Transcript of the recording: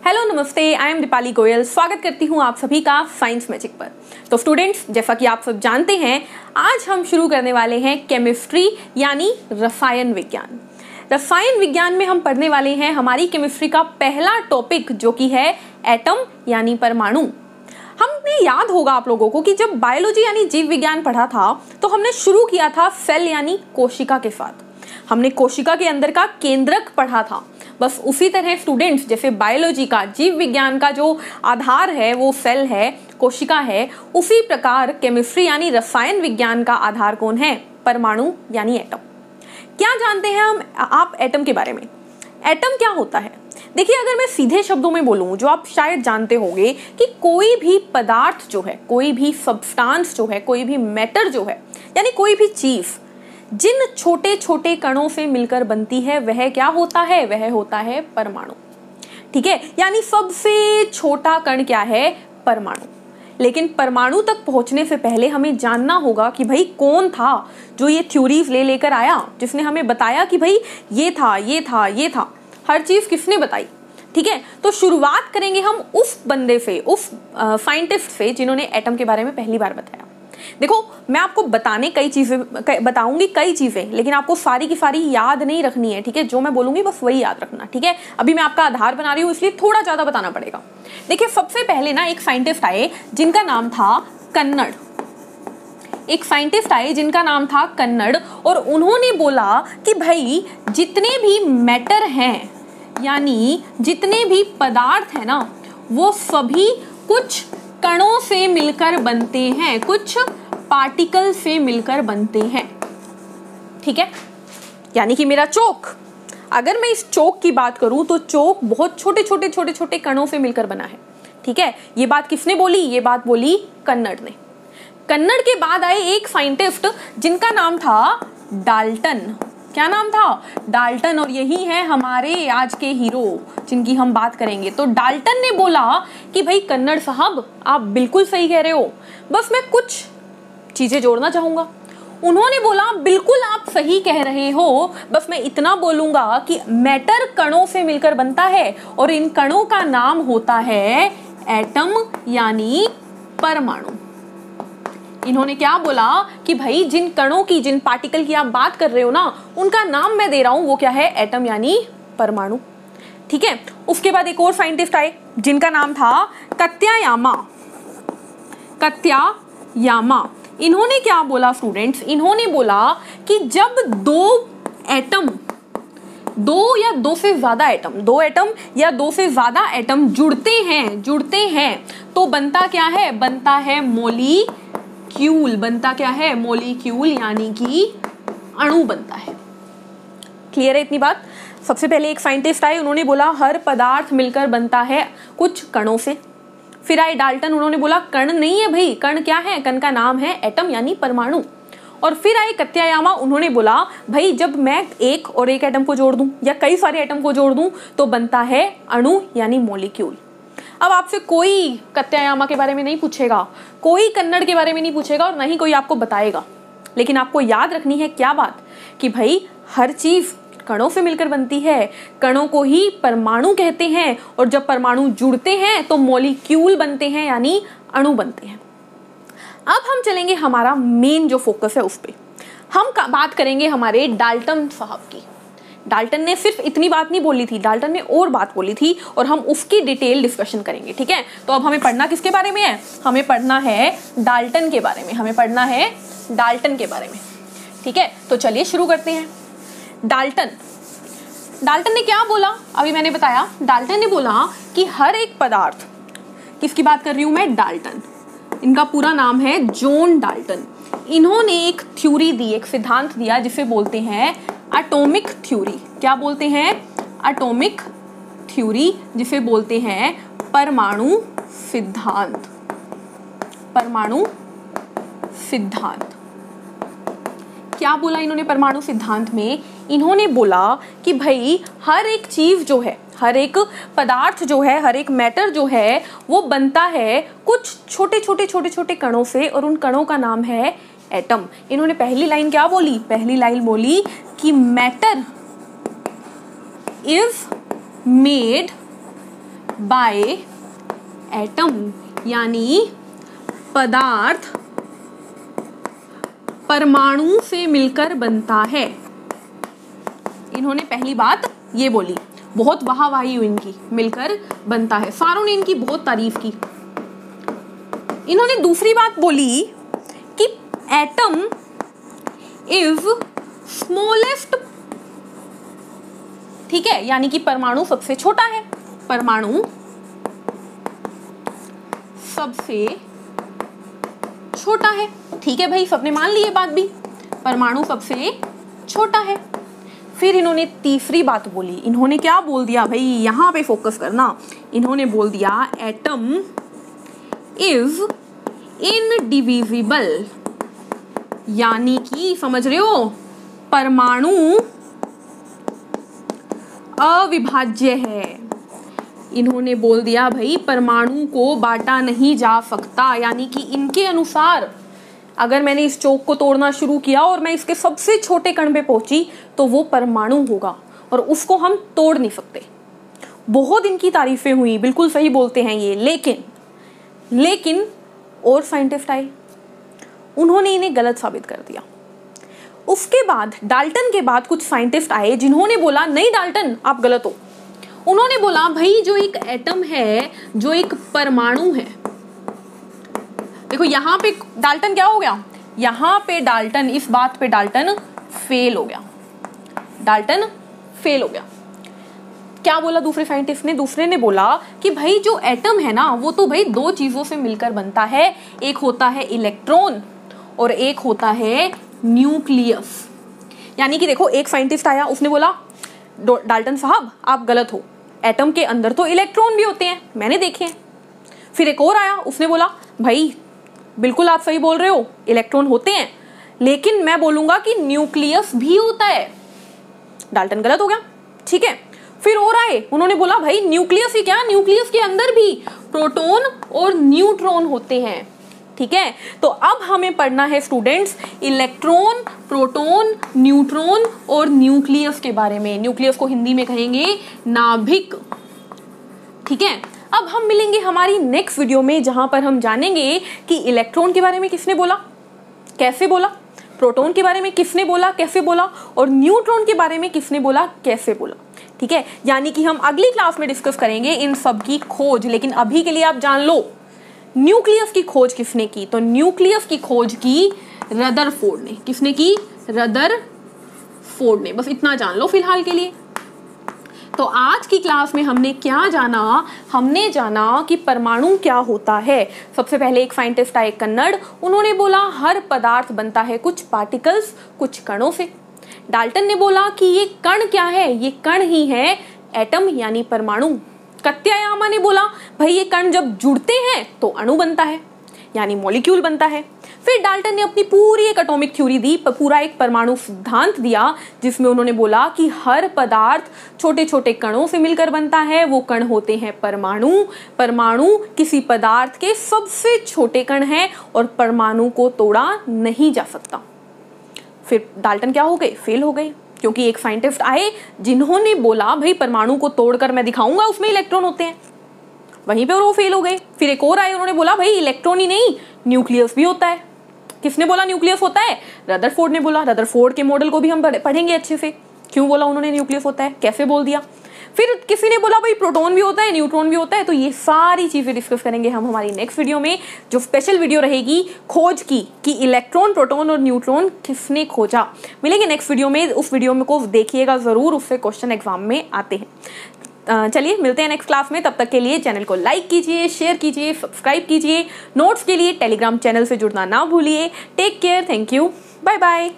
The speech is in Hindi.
हेलो नमस्ते, आई एम दीपाली गोयल। स्वागत करती हूँ आप सभी का साइंस मैजिक पर। तो स्टूडेंट्स, जैसा कि आप सब जानते हैं, आज हम शुरू करने वाले हैं केमिस्ट्री यानी रसायन विज्ञान। रसायन विज्ञान में हम पढ़ने वाले हैं हमारी केमिस्ट्री का पहला टॉपिक, जो कि है एटम यानी परमाणु। हमने याद होगा आप लोगों को कि जब बायोलॉजी यानी जीव विज्ञान पढ़ा था तो हमने शुरू किया था सेल यानी कोशिका के साथ। हमने कोशिका के अंदर का केंद्रक पढ़ा था। बस उसी तरह स्टूडेंट्स, जैसे बायोलॉजी का, जीव विज्ञान का जो आधार है वो सेल है, कोशिका है, उसी प्रकार केमिस्ट्री यानी रसायन विज्ञान का आधार कौन है? परमाणु यानी एटम। क्या जानते हैं हम आप एटम के बारे में? एटम क्या होता है? देखिए, अगर मैं सीधे शब्दों में बोलूं, जो आप शायद जानते होंगे कि कोई भी पदार्थ जो है, कोई भी सब्सटेंस जो है, कोई भी मैटर जो है, यानी कोई भी चीज जिन छोटे छोटे कणों से मिलकर बनती है, वह क्या होता है? वह होता है परमाणु। ठीक है, यानी सबसे छोटा कण क्या है? परमाणु। लेकिन परमाणु तक पहुंचने से पहले हमें जानना होगा कि भाई कौन था जो ये थ्योरीज लेकर आया, जिसने हमें बताया कि भाई ये था, ये था, ये था। हर चीज किसने बताई? ठीक है, तो शुरुआत करेंगे हम उस बंदे से, उस साइंटिस्ट से जिन्होंने एटम के बारे में पहली बार बताया। देखो, मैं आपको बताऊंगी कई चीजें, लेकिन आपको सारी की सारी याद नहीं रखनी है। ठीक है, जो मैं बोलूंगी बस वही याद रखना। ठीक है, अभी मैं आपका आधार बना रही हूँ, इसलिए थोड़ा ज्यादा बताना पड़ेगा। देखिए, सबसे पहले ना एक साइंटिस्ट आए जिनका नाम था कन्नड़। एक साइंटिस्ट आए जिनका नाम था कन्नड़, और उन्होंने बोला कि भाई जितने भी मैटर हैं, यानी जितने भी पदार्थ है ना, वो सभी कुछ कणों से मिलकर बनते हैं, कुछ पार्टिकल से मिलकर बनते हैं। ठीक है, यानी कि मेरा चौक, अगर मैं इस चौक की बात करूं तो चौक बहुत छोटे छोटे कणों से मिलकर बना है। ठीक है, ये बात किसने बोली? ये बात बोली कन्नड़ ने। कन्नड़ के बाद आए एक साइंटिस्ट जिनका नाम था डाल्टन। क्या नाम था? डाल्टन। और यही है हमारे आज के हीरो जिनकी हम बात करेंगे। तो डाल्टन ने बोला कि भाई कन्नड़ साहब, आप बिल्कुल सही कह रहे हो, बस मैं कुछ चीजें जोड़ना चाहूंगा। उन्होंने बोला बिल्कुल आप सही कह रहे हो, बस मैं इतना बोलूंगा कि मैटर कणों से मिलकर बनता है और इन कणों का नाम होता है एटम यानी परमाणु। इन्होंने क्या बोला कि भाई जिन कणों की, जिन पार्टिकल की आप बात कर रहे हो ना, उनका नाम मैं दे रहा हूं, वो क्या है? एटम यानी परमाणु। ठीक है, उसके बाद एक और साइंटिस्ट आए जिनका नाम था कत्यायामा। कत्यायामा। इन्होंने क्या बोला स्टूडेंट्स? इन्होंने बोला कि जब दो एटम, दो या दो से ज्यादा एटम, दो एटम या दो से ज्यादा एटम जुड़ते हैं तो बनता क्या है? बनता है मॉलिक्यूल। बनता क्या है? मॉलिक्यूल, यानी कि अणु बनता है। क्लियर है इतनी बात? सबसे पहले एक साइंटिस्ट आए, उन्होंने बोला हर पदार्थ मिलकर बनता है कुछ कणों से। फिर आए डाल्टन, उन्होंने बोला कण नहीं है भाई, कण क्या है? कण का नाम है एटम यानी परमाणु। और फिर आए कत्यायामा, उन्होंने बोला भाई जब मैं एक और एक एटम को जोड़ दूं या कई सारे एटम को जोड़ दूं तो बनता है अणु यानी मॉलिक्यूल। अब आपसे कोई कत्यायामा के बारे में नहीं पूछेगा, कोई कन्नड़ के बारे में नहीं पूछेगा, और ना ही कोई आपको बताएगा। लेकिन आपको याद रखनी है क्या बात? कि भाई हर चीज कणों से मिलकर बनती है, कणों को ही परमाणु कहते हैं, और जब परमाणु जुड़ते हैं तो मॉलिक्यूल बनते हैं, यानी अणु बनते हैं। अब हम चलेंगे, हमारा मेन जो फोकस है उस पे हम बात करेंगे हमारे डाल्टन साहब की। डाल्टन ने सिर्फ इतनी बात नहीं बोली थी, डाल्टन ने और बात बोली थी, और हम उसकी डिटेल डिस्कशन करेंगे। ठीक है, तो अब हमें पढ़ना किसके बारे में है? हमें पढ़ना है डाल्टन के बारे में। हमें पढ़ना है डाल्टन के बारे में। ठीक है, तो चलिए शुरू करते हैं। डाल्टन ने क्या बोला? अभी मैंने बताया, डाल्टन ने बोला कि हर एक पदार्थ, किसकी बात कर रही हूं मैं? डाल्टन। इनका पूरा नाम है जॉन डाल्टन। इन्होंने एक थ्योरी दी, एक सिद्धांत दिया जिसे बोलते हैं एटॉमिक थ्योरी। क्या बोलते हैं? एटॉमिक थ्योरी, जिसे बोलते हैं परमाणु सिद्धांत। परमाणु सिद्धांत। क्या बोला इन्होंने परमाणु सिद्धांत में? इन्होंने बोला कि भाई हर एक चीज जो है, हर एक पदार्थ जो है, हर एक मैटर जो है, वो बनता है कुछ छोटे छोटे कणों से, और उन कणों का नाम है एटम। इन्होंने पहली लाइन क्या बोली? पहली लाइन बोली कि matter is made by atom, यानी पदार्थ परमाणु से मिलकर बनता है। इन्होंने पहली बात ये बोली, बहुत वाहवाही हुई इनकी, मिलकर बनता है, सारों ने इनकी बहुत तारीफ की। इन्होंने दूसरी बात बोली कि एटम इज स्मॉलेस्ट, ठीक है, यानी कि परमाणु सबसे छोटा है, परमाणु सबसे छोटा है। ठीक है भाई, सबने मान ली ये बात भी, परमाणु सबसे छोटा है। फिर इन्होंने तीसरी बात बोली, इन्होंने क्या बोल दिया भाई, यहां पे फोकस करना, इन्होंने बोल दिया एटम इज इनडिविजिबल, यानी कि समझ रहे हो, परमाणु अविभाज्य है। इन्होंने बोल दिया भाई परमाणु को बांटा नहीं जा सकता, यानी कि इनके अनुसार अगर मैंने इस चौक को तोड़ना शुरू किया और मैं इसके सबसे छोटे कण पे पहुंची तो वो परमाणु होगा और उसको हम तोड़ नहीं सकते। बहुत इनकी तारीफें हुई, बिल्कुल सही बोलते हैं ये, लेकिन और साइंटिस्ट आए, उन्होंने इन्हें गलत साबित कर दिया। उसके बाद डाल्टन के बाद कुछ साइंटिस्ट आए जिन्होंने बोला नहीं डाल्टन आप गलत हो। उन्होंने बोला भाई जो एक एटम है, जो एक परमाणु है, देखो यहाँ पे डाल्टन क्या हो गया, यहाँ पे डाल्टन, इस बात पे डाल्टन फेल हो गया, डाल्टन फेल हो गया। क्या बोला दूसरे साइंटिस्ट ने, दूसरे ने बोला कि भाई जो एटम है ना वो तो भाई दो चीजों से मिलकर बनता है, एक होता है इलेक्ट्रॉन और एक होता है न्यूक्लियस। यानी कि देखो एक साइंटिस्ट आया, उसने बोला डाल्टन साहब आप गलत हो, एटम के अंदर तो इलेक्ट्रॉन भी होते हैं, मैंने देखे हैं। फिर एक और आया, उसने बोला भाई बिल्कुल आप सही बोल रहे हो, इलेक्ट्रॉन होते हैं, लेकिन मैं बोलूंगा कि न्यूक्लियस भी होता है। डाल्टन गलत हो गया, ठीक है। फिर और आए, उन्होंने बोला भाई न्यूक्लियस ही क्या, न्यूक्लियस के अंदर भी प्रोटॉन और न्यूट्रॉन होते हैं, ठीक है। तो अब हमें पढ़ना है स्टूडेंट्स इलेक्ट्रॉन, प्रोटॉन, न्यूट्रॉन और न्यूक्लियस के बारे में। न्यूक्लियस को हिंदी में कहेंगे नाभिक, ठीक है। अब हम मिलेंगे हमारी नेक्स्ट वीडियो में, जहां पर हम जानेंगे कि इलेक्ट्रॉन के बारे में किसने बोला, कैसे बोला, प्रोटॉन के बारे में किसने बोला, कैसे बोला, और न्यूट्रॉन के बारे में किसने बोला, कैसे बोला, ठीक है। यानी कि हम अगली क्लास में डिस्कस करेंगे इन सब की खोज। लेकिन अभी के लिए आप जान लो न्यूक्लियस की खोज किसने की, तो न्यूक्लियस की खोज की रदरफोर्ड ने। किसने की, रदरफोर्ड ने, बस इतना जान लो फिलहाल के लिए। तो आज की क्लास में हमने क्या जाना, हमने जाना कि परमाणु क्या होता है। सबसे पहले एक साइंटिस्ट आए कन्नड़, उन्होंने बोला हर पदार्थ बनता है कुछ पार्टिकल्स, कुछ कणों से। डाल्टन ने बोला कि ये कण क्या है, ये कण ही है एटम यानी परमाणु। कत्यायामा ने बोला भाई ये कण जब जुड़ते हैं तो अणु बनता है यानी मॉलिक्यूल बनता है। फिर डाल्टन ने अपनी पूरी एक एटॉमिक थ्योरी दी, पूरा एक परमाणु सिद्धांत दिया, जिसमें उन्होंने बोला कि हर पदार्थ छोटे छोटे कणों से मिलकर बनता है, वो कण होते हैं परमाणु। परमाणु किसी पदार्थ के सबसे छोटे कण हैं और परमाणु को तोड़ा नहीं जा सकता। फिर डाल्टन क्या हो गए, फेल हो गए, क्योंकि एक साइंटिस्ट आए जिन्होंने बोला भाई परमाणु को तोड़कर मैं दिखाऊंगा उसमें इलेक्ट्रॉन होते हैं, वहीं पे वो फेल हो गए। फिर एक और आए, उन्होंने बोला भाई इलेक्ट्रॉन ही नहीं न्यूक्लियस भी होता है। किसने बोला न्यूक्लियस होता है, रदरफोर्ड ने बोला। रदरफोर्ड के मॉडल को भी हम पढ़ेंगे अच्छे से, क्यों बोला उन्होंने न्यूक्लियस होता है, कैसे बोल दिया। फिर किसी ने बोला भाई प्रोटॉन भी होता है, न्यूट्रॉन भी होता है। तो ये सारी चीजें डिस्कस करेंगे हम हमारी नेक्स्ट वीडियो में, जो स्पेशल वीडियो रहेगी खोज की कि इलेक्ट्रॉन, प्रोटॉन और न्यूट्रॉन किसने खोजा। मिलेंगे नेक्स्ट वीडियो में, उस वीडियो में को देखिएगा जरूर, उससे क्वेश्चन एग्जाम में आते हैं। चलिए मिलते हैं नेक्स्ट क्लास में, तब तक के लिए चैनल को लाइक कीजिए, शेयर कीजिए, सब्सक्राइब कीजिए। नोट्स के लिए टेलीग्राम चैनल से जुड़ना ना भूलिए। Take care, thank you, bye bye.